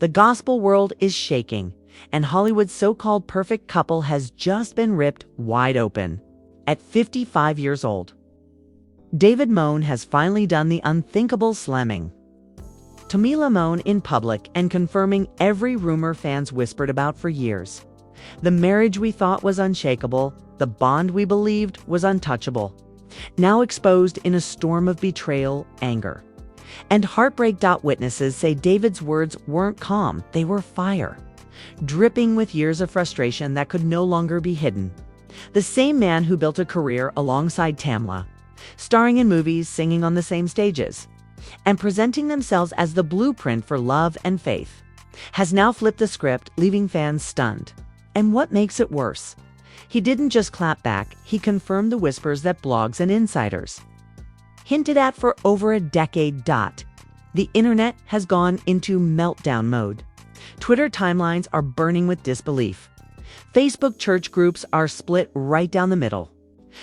The gospel world is shaking, and Hollywood's so-called perfect couple has just been ripped wide open. At 55 years old, David Mann has finally done the unthinkable slamming Tamela Mann in public and confirming every rumor fans whispered about for years. The marriage we thought was unshakable, the bond we believed was untouchable, now exposed in a storm of betrayal, anger, and heartbreak. Witnesses say David's words weren't calm, they were fire, dripping with years of frustration that could no longer be hidden. The same man who built a career alongside Tamela, starring in movies, singing on the same stages, and presenting themselves as the blueprint for love and faith, has now flipped the script, leaving fans stunned. And what makes it worse? He didn't just clap back, he confirmed the whispers that blogs and insiders hinted at for over a decade. The internet has gone into meltdown mode. Twitter timelines are burning with disbelief. Facebook church groups are split right down the middle.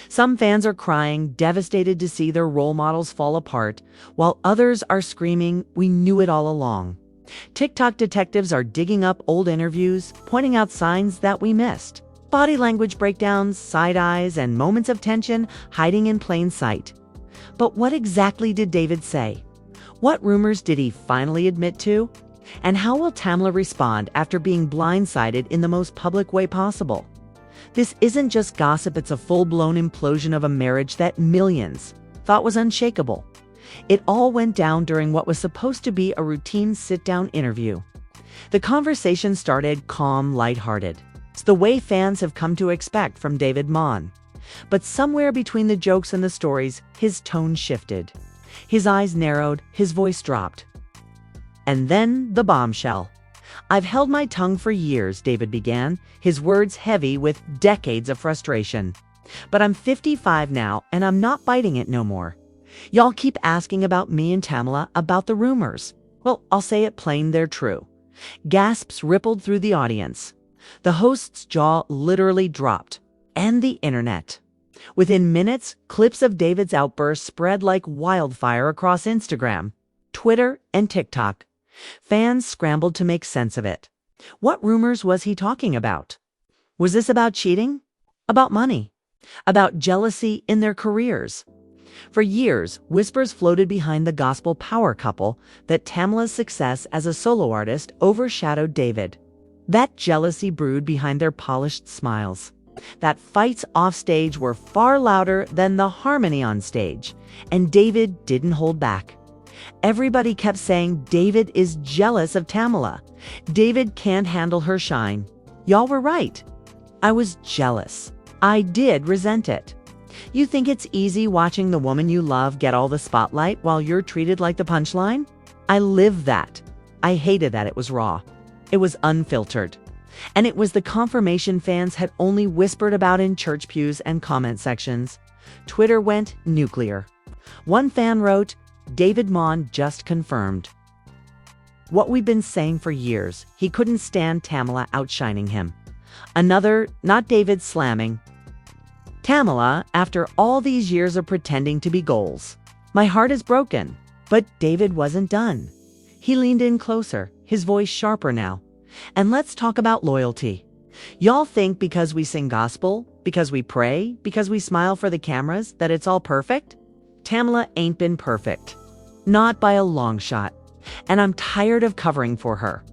Some fans are crying, devastated to see their role models fall apart, while others are screaming, "We knew it all along." TikTok detectives are digging up old interviews, pointing out signs that we missed. Body language breakdowns, side eyes, and moments of tension hiding in plain sight. But what exactly did David say? What rumors did he finally admit to? And how will Tamela respond after being blindsided in the most public way possible? This isn't just gossip, it's a full-blown implosion of a marriage that millions thought was unshakable. It all went down during what was supposed to be a routine sit-down interview. The conversation started calm, lighthearted. It's the way fans have come to expect from David Mann. But somewhere between the jokes and the stories, his tone shifted. His eyes narrowed, his voice dropped. And then the bombshell. "I've held my tongue for years," David began, his words heavy with decades of frustration. "But I'm 55 now, and I'm not biting it no more. Y'all keep asking about me and Tamela, about the rumors. Well, I'll say it plain, they're true." Gasps rippled through the audience. The host's jaw literally dropped. And the internet. Within minutes, clips of David's outburst spread like wildfire across Instagram, Twitter, and TikTok. Fans scrambled to make sense of it. What rumors was he talking about? Was this about cheating? About money? About jealousy in their careers? For years, whispers floated behind the gospel power couple that Tamela's success as a solo artist overshadowed David. That jealousy brewed behind their polished smiles. That fights offstage were far louder than the harmony on stage, and David didn't hold back. Everybody kept saying David is jealous of Tamela. David can't handle her shine. Y'all were right. I was jealous. I did resent it. You think it's easy watching the woman you love get all the spotlight while you're treated like the punchline? I lived that. I hated that it was raw. It was unfiltered. And it was the confirmation fans had only whispered about in church pews and comment sections. Twitter went nuclear. One fan wrote, "David Mann just confirmed what we've been saying for years. He couldn't stand Tamela outshining him." Another, "Not David slamming Tamela after all these years of pretending to be goals. My heart is broken." But David wasn't done. He leaned in closer, his voice sharper now. "And let's talk about loyalty. Y'all think because we sing gospel, because we pray, because we smile for the cameras, that it's all perfect? Tamela ain't been perfect. Not by a long shot. And I'm tired of covering for her."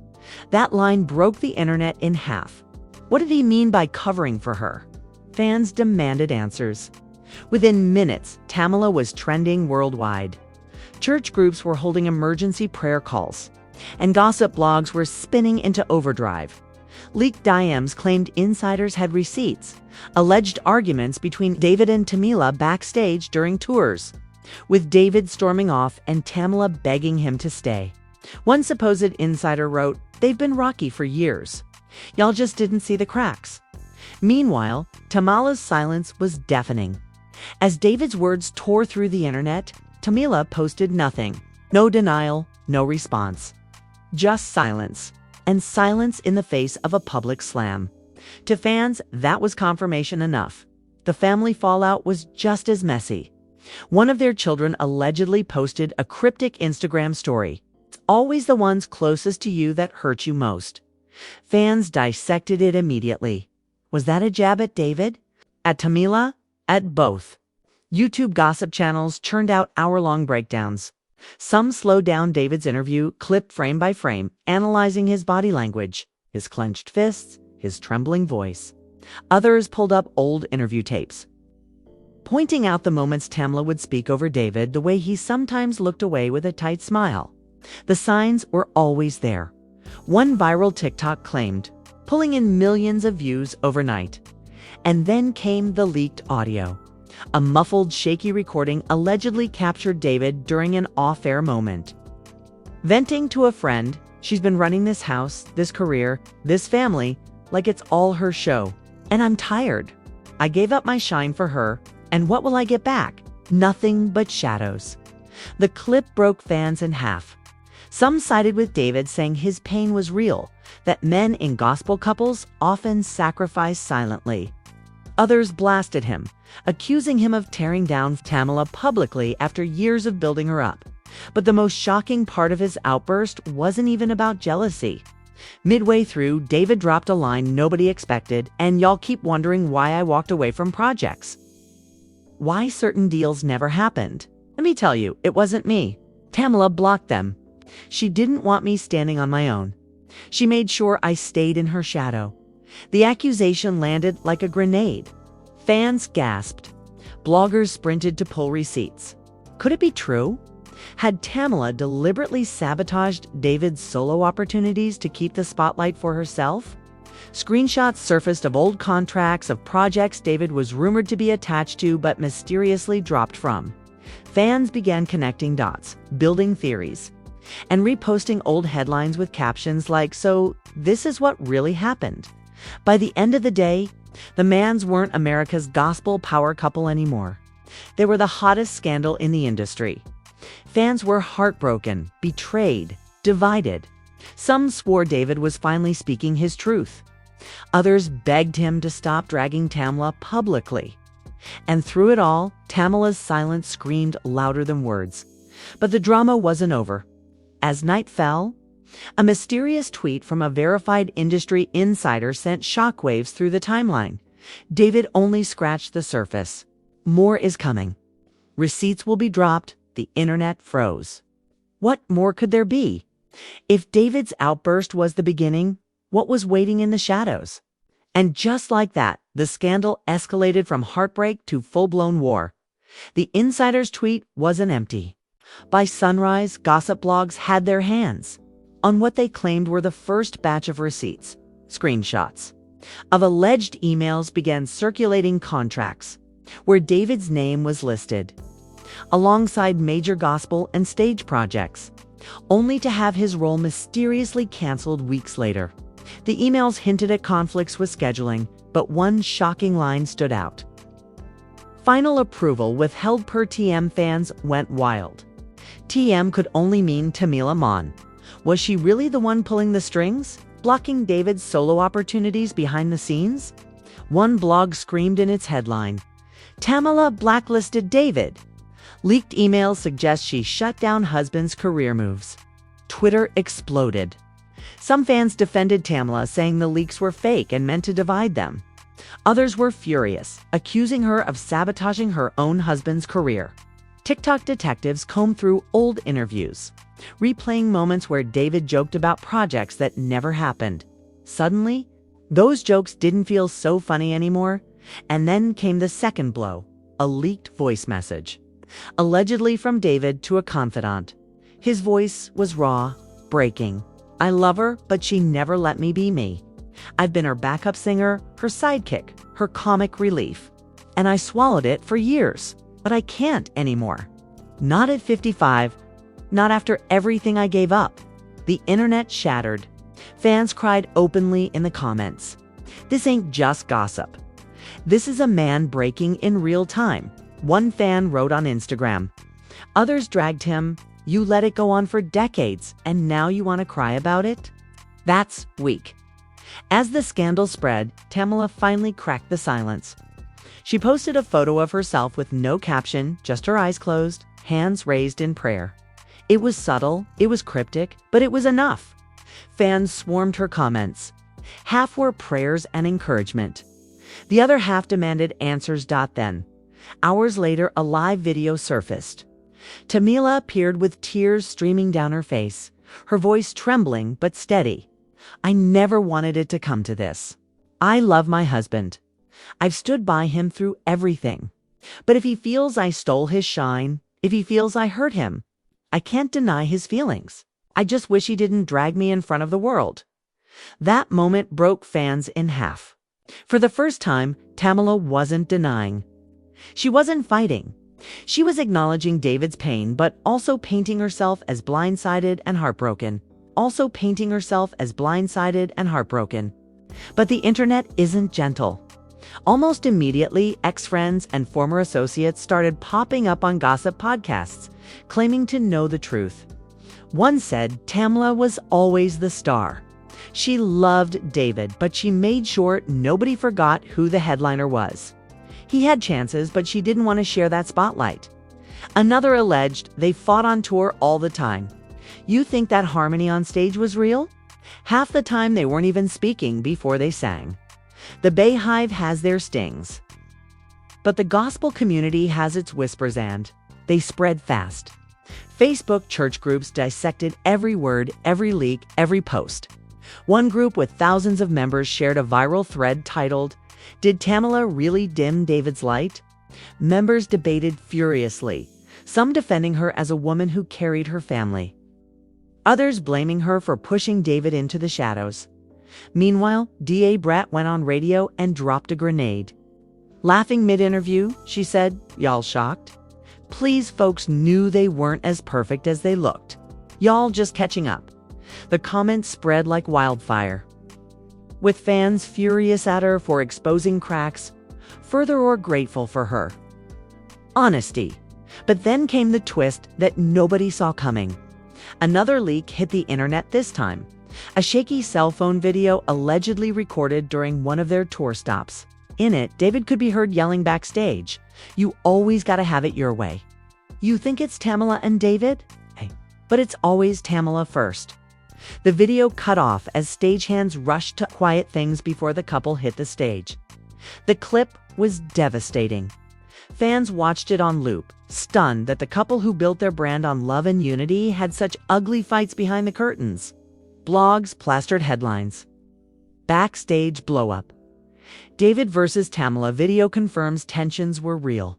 That line broke the internet in half. What did he mean by covering for her? Fans demanded answers. Within minutes, Tamela was trending worldwide. Church groups were holding emergency prayer calls, and gossip blogs were spinning into overdrive. Leaked DMs claimed insiders had receipts, alleged arguments between David and Tamela backstage during tours, with David storming off and Tamela begging him to stay. One supposed insider wrote, "They've been rocky for years. Y'all just didn't see the cracks." Meanwhile, Tamela's silence was deafening. As David's words tore through the internet, Tamela posted nothing. No denial, no response. Just silence. And silence in the face of a public slam. To fans, that was confirmation enough. The family fallout was just as messy. One of their children allegedly posted a cryptic Instagram story. It's always the ones closest to you that hurt you most. Fans dissected it immediately. Was that a jab at David? At Tamela? At both. YouTube gossip channels churned out hour-long breakdowns. Some slowed down David's interview, clipped frame by frame, analyzing his body language, his clenched fists, his trembling voice. Others pulled up old interview tapes, pointing out the moments Tamela would speak over David, the way he sometimes looked away with a tight smile. The signs were always there. One viral TikTok claimed, pulling in millions of views overnight. And then came the leaked audio. A muffled, shaky recording allegedly captured David during an off-air moment. Venting to a friend, she's been running this house, this career, this family, like it's all her show. And I'm tired. I gave up my shine for her, and what will I get back? Nothing but shadows. The clip broke fans in half. Some sided with David, saying his pain was real, that men in gospel couples often sacrifice silently. Others blasted him, accusing him of tearing down Tamela publicly after years of building her up. But the most shocking part of his outburst wasn't even about jealousy. Midway through, David dropped a line nobody expected, and y'all keep wondering why I walked away from projects. Why certain deals never happened. Let me tell you, it wasn't me. Tamela blocked them. She didn't want me standing on my own. She made sure I stayed in her shadow. The accusation landed like a grenade. Fans gasped. Bloggers sprinted to pull receipts. Could it be true? Had Tamela deliberately sabotaged David's solo opportunities to keep the spotlight for herself? Screenshots surfaced of old contracts of projects David was rumored to be attached to but mysteriously dropped from. Fans began connecting dots, building theories, and reposting old headlines with captions like, "So this is what really happened." By the end of the day, the Manns weren't America's gospel power couple anymore. They were the hottest scandal in the industry. Fans were heartbroken, betrayed, divided. Some swore David was finally speaking his truth. Others begged him to stop dragging Tamela publicly. And through it all, Tamela's silence screamed louder than words. But the drama wasn't over. As night fell, a mysterious tweet from a verified industry insider sent shockwaves through the timeline. David only scratched the surface. More is coming. Receipts will be dropped. The internet froze. What more could there be? If David's outburst was the beginning, what was waiting in the shadows? And just like that, the scandal escalated from heartbreak to full-blown war. The insider's tweet wasn't empty. By sunrise, gossip blogs had their hands on what they claimed were the first batch of receipts. Screenshots of alleged emails began circulating contracts where David's name was listed, alongside major gospel and stage projects, only to have his role mysteriously canceled weeks later. The emails hinted at conflicts with scheduling, but one shocking line stood out. Final approval withheld per TM. Fans went wild. TM could only mean Tamela Mann. Was she really the one pulling the strings, blocking David's solo opportunities behind the scenes? One blog screamed in its headline, "Tamela blacklisted David." Leaked emails suggest she shut down husband's career moves. Twitter exploded. Some fans defended Tamela, saying the leaks were fake and meant to divide them. Others were furious, accusing her of sabotaging her own husband's career. TikTok detectives combed through old interviews, replaying moments where David joked about projects that never happened. Suddenly, those jokes didn't feel so funny anymore. And then came the second blow, a leaked voice message, allegedly from David to a confidant. His voice was raw, breaking. "I love her, but she never let me be me. I've been her backup singer, her sidekick, her comic relief. And I swallowed it for years, but I can't anymore. Not at 55, not after everything I gave up." The internet shattered. Fans cried openly in the comments. This ain't just gossip. This is a man breaking in real time. One fan wrote on Instagram. Others dragged him. "You let it go on for decades, and now you want to cry about it? That's weak." As the scandal spread, Tamela finally cracked the silence. She posted a photo of herself with no caption, just her eyes closed, hands raised in prayer. It was subtle, it was cryptic, but it was enough. Fans swarmed her comments. Half were prayers and encouragement. The other half demanded answers. Then, hours later, a live video surfaced. Tamela appeared with tears streaming down her face, her voice trembling but steady. "I never wanted it to come to this. I love my husband. I've stood by him through everything. But if he feels I stole his shine, if he feels I hurt him, I can't deny his feelings. I just wish he didn't drag me in front of the world." That moment broke fans in half. For the first time, Tamela wasn't denying. She wasn't fighting. She was acknowledging David's pain, but also painting herself as blindsided and heartbroken. But the internet isn't gentle. Almost immediately, ex-friends and former associates started popping up on gossip podcasts, claiming to know the truth. One said Tamela was always the star. She loved David, but she made sure nobody forgot who the headliner was. He had chances, but she didn't want to share that spotlight. Another alleged they fought on tour all the time. You think that harmony on stage was real? Half the time they weren't even speaking before they sang. The Bayhive has their stings. But the gospel community has its whispers, and they spread fast. Facebook church groups dissected every word, every leak, every post. One group with thousands of members shared a viral thread titled, "Did Tamela really dim David's light?" Members debated furiously, some defending her as a woman who carried her family, others blaming her for pushing David into the shadows. Meanwhile, D.A. Brett went on radio and dropped a grenade. Laughing mid-interview, she said, "Y'all shocked? Please, folks knew they weren't as perfect as they looked. Y'all just catching up." The comments spread like wildfire, with fans furious at her for exposing cracks, further or grateful for her honesty. But then came the twist that nobody saw coming. Another leak hit the internet this time. A shaky cell phone video allegedly recorded during one of their tour stops. In it, David could be heard yelling backstage, "You always gotta have it your way. You think it's Tamela and David? Hey, but it's always Tamela first." The video cut off as stagehands rushed to quiet things before the couple hit the stage. The clip was devastating. Fans watched it on loop, stunned that the couple who built their brand on love and unity had such ugly fights behind the curtains. Blogs plastered headlines. Backstage blow-up. David versus Tamela video confirms tensions were real.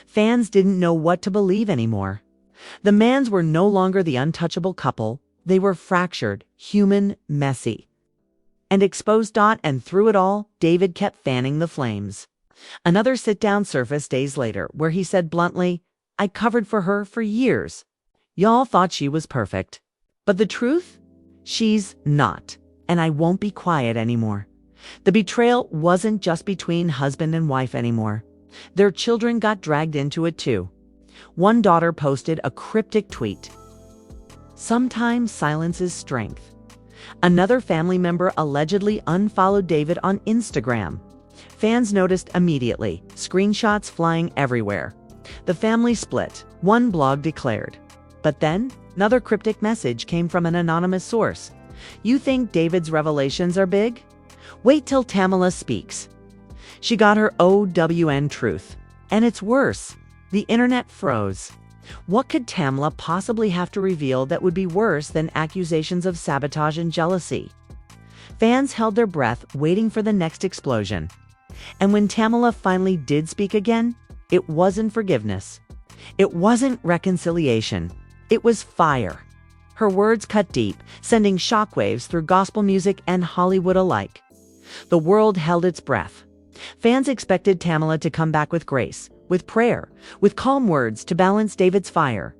Fans didn't know what to believe anymore. The Manns were no longer the untouchable couple. They were fractured, human, messy, and exposed. And through it all, David kept fanning the flames. Another sit-down surfaced days later, where he said bluntly, "I covered for her for years. Y'all thought she was perfect. But the truth? She's not. And I won't be quiet anymore." The betrayal wasn't just between husband and wife anymore. Their children got dragged into it too. One daughter posted a cryptic tweet, "Sometimes silence is strength." Another family member allegedly unfollowed David on Instagram. Fans noticed immediately, screenshots flying everywhere. The family split, one blog declared. But then, another cryptic message came from an anonymous source. "You think David's revelations are big? Wait till Tamela speaks." She got her OWN truth. And it's worse. The internet froze. What could Tamela possibly have to reveal that would be worse than accusations of sabotage and jealousy? Fans held their breath, waiting for the next explosion. And when Tamela finally did speak again, it wasn't forgiveness. It wasn't reconciliation. It was fire. Her words cut deep, sending shockwaves through gospel music and Hollywood alike. The world held its breath. Fans expected Tamela to come back with grace, with prayer, with calm words to balance David's fire.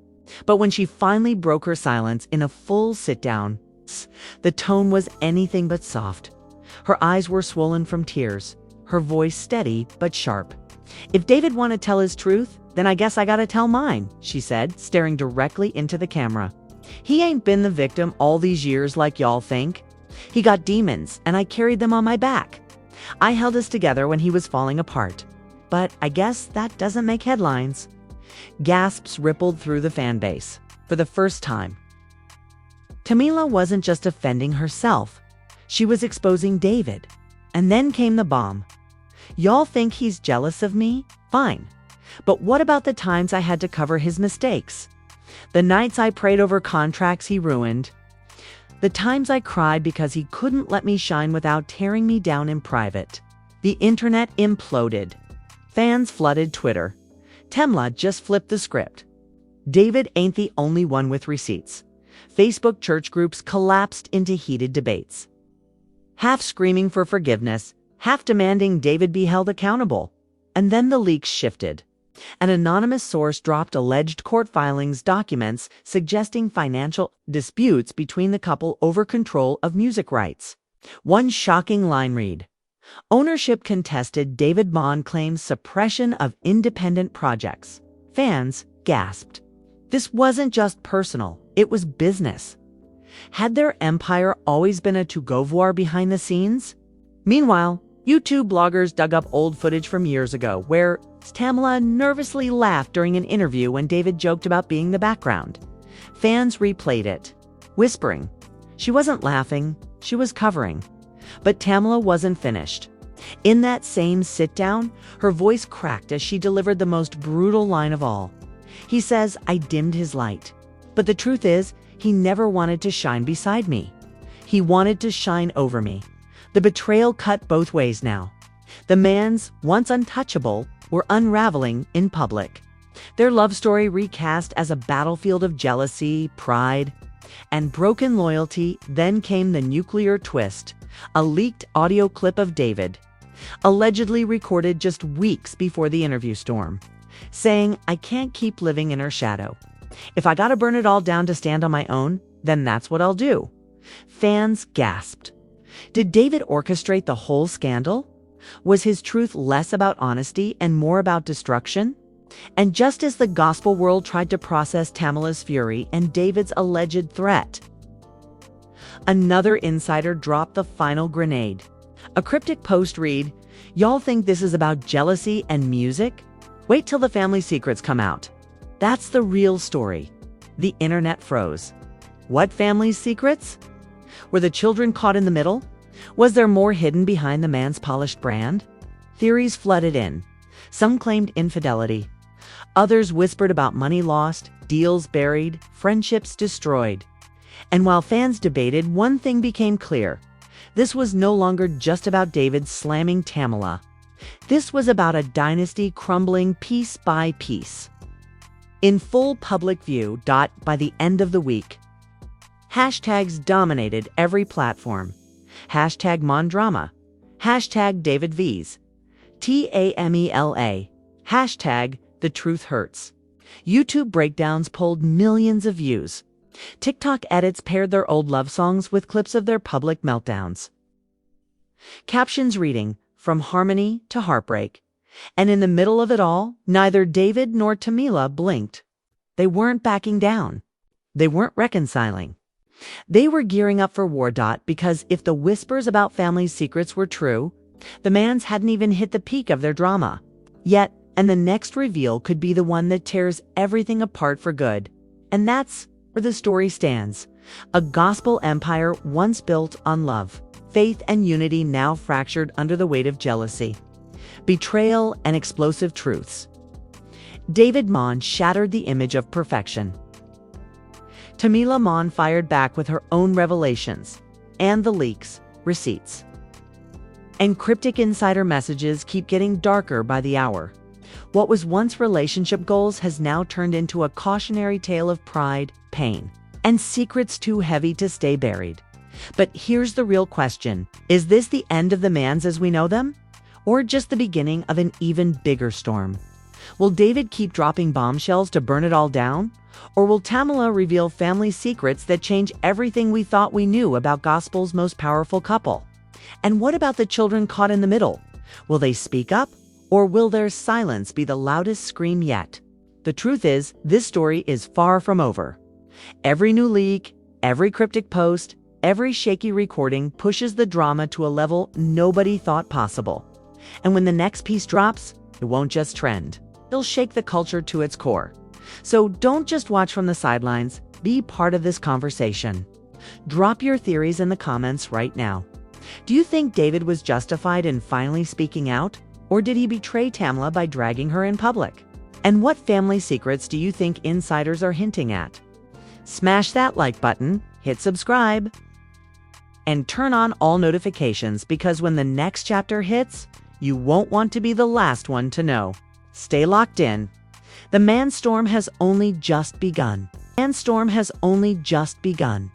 But when she finally broke her silence in a full sit-down, the tone was anything but soft. Her eyes were swollen from tears, her voice steady but sharp. "If David wanted to tell his truth, then I guess I gotta tell mine," she said, staring directly into the camera. "He ain't been the victim all these years like y'all think. He got demons, and I carried them on my back. I held us together when he was falling apart. But I guess that doesn't make headlines." Gasps rippled through the fan base. for the first time. Tamela wasn't just offending herself. She was exposing David. And then came the bomb. Y'all think he's jealous of me? Fine. But what about the times I had to cover his mistakes? The nights I prayed over contracts he ruined? The times I cried because he couldn't let me shine without tearing me down in private? The internet imploded. Fans flooded Twitter. Tamela just flipped the script. David ain't the only one with receipts. Facebook church groups collapsed into heated debates. Half screaming for forgiveness, half demanding David be held accountable. And then the leaks shifted. An anonymous source dropped alleged court filings documents suggesting financial disputes between the couple over control of music rights. One shocking line read, "Ownership contested. David Mann claims suppression of independent projects." Fans gasped. This wasn't just personal, it was business. Had their empire always been a to-go-voir behind the scenes? Meanwhile, YouTube bloggers dug up old footage from years ago where Tamela nervously laughed during an interview when David joked about being the background. Fans replayed it, whispering. She wasn't laughing, she was covering. But Tamela wasn't finished. In that same sit-down, her voice cracked as she delivered the most brutal line of all. He says, "I dimmed his light. But the truth is, he never wanted to shine beside me. He wanted to shine over me." The betrayal cut both ways now. The Manns, once untouchable, were unraveling in public. Their love story recast as a battlefield of jealousy, pride, and broken loyalty. Then came the nuclear twist, a leaked audio clip of David, allegedly recorded just weeks before the interview storm, saying, "I can't keep living in her shadow. If I gotta burn it all down to stand on my own, then that's what I'll do." Fans gasped. Did David orchestrate the whole scandal? Was his truth less about honesty and more about destruction? And just as the gospel world tried to process Tamela's fury and David's alleged threat, another insider dropped the final grenade. A cryptic post read, "Y'all think this is about jealousy and music? Wait till the family secrets come out. That's the real story." The internet froze. What family secrets? Were the children caught in the middle? Was there more hidden behind the man's polished brand? Theories flooded in. Some claimed infidelity. Others whispered about money lost, deals buried, friendships destroyed. And while fans debated, one thing became clear. This was no longer just about David slamming Tamela. This was about a dynasty crumbling piece by piece. In full public view. By the end of the week, hashtags dominated every platform. Hashtag Mondrama. Hashtag David V's. Tamela. Hashtag The Truth Hurts. YouTube breakdowns pulled millions of views. TikTok edits paired their old love songs with clips of their public meltdowns. Captions reading, "From harmony to heartbreak." And in the middle of it all, neither David nor Tamela blinked. They weren't backing down. They weren't reconciling. They were gearing up for war. Because if the whispers about family secrets were true, the Manns hadn't even hit the peak of their drama yet, and the next reveal could be the one that tears everything apart for good. And that's where the story stands. A gospel empire once built on love, faith, and unity, now fractured under the weight of jealousy, betrayal, and explosive truths. David Mann shattered the image of perfection. Tamela Mann fired back with her own revelations, and the leaks, receipts, and cryptic insider messages keep getting darker by the hour. What was once relationship goals has now turned into a cautionary tale of pride, pain, and secrets too heavy to stay buried. But here's the real question. Is this the end of the Manns as we know them? Or just the beginning of an even bigger storm? Will David keep dropping bombshells to burn it all down? Or will Tamela reveal family secrets that change everything we thought we knew about gospel's most powerful couple? And what about the children caught in the middle? Will they speak up? Or will their silence be the loudest scream yet? The truth is, this story is far from over. Every new leak, every cryptic post, every shaky recording pushes the drama to a level nobody thought possible. And when the next piece drops, it won't just trend. It'll shake the culture to its core. So don't just watch from the sidelines. Be part of this conversation. Drop your theories in the comments right now. Do you think David was justified in finally speaking out, or did he betray Tamela by dragging her in public? And what family secrets do you think insiders are hinting at? Smash that like button, hit subscribe, and turn on all notifications because when the next chapter hits, you won't want to be the last one to know. Stay locked in. The man storm has only just begun. Man storm has only just begun.